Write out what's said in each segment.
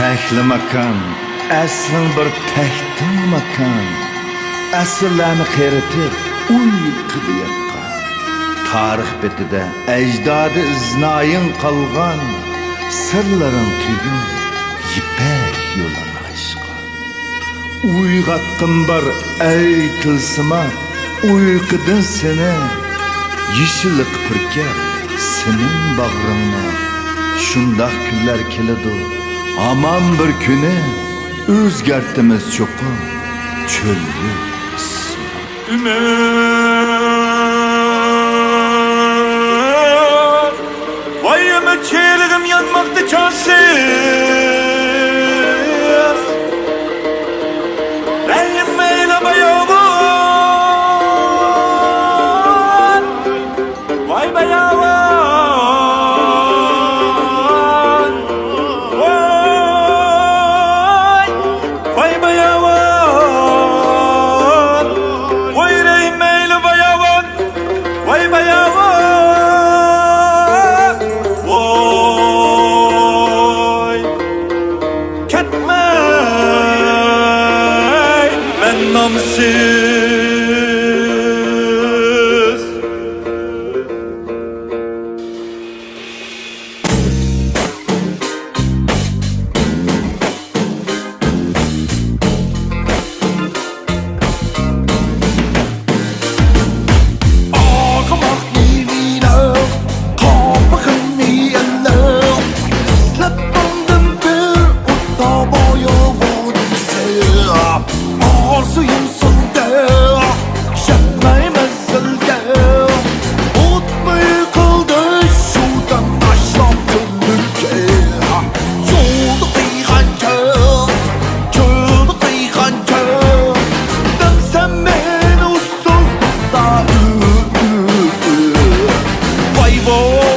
Tekli makan, aslın bir tehtin makan. Asıllarını qeritib, uyquda yatqan. Tarix betida ecdadı iznayın qalgan. Sırların tügün, yipek yolan aşqan. Uygatqın bar ey tılsıma, uyqudan seni. Yeşillik pürkep, senin bağrına. Şundaq günler keledi. Aman bir günü özgertimiz çokum çöllü Ümer Vayımı çeyreğim yanmakta çansız Reyim meyle bayavan Vay bayavan namsız Ağamak neyine Kapıkın neyine Sleppandım bir utta boyu vurdu Arzuyum solda Şatmay mezilge Utmay kaldı Şuradan başlam gönlülge Yoldu kıyğanca Çöldu kıyğanca Dönsem ben ussuzlukta Vay vay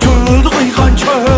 Çöldu kıyğanca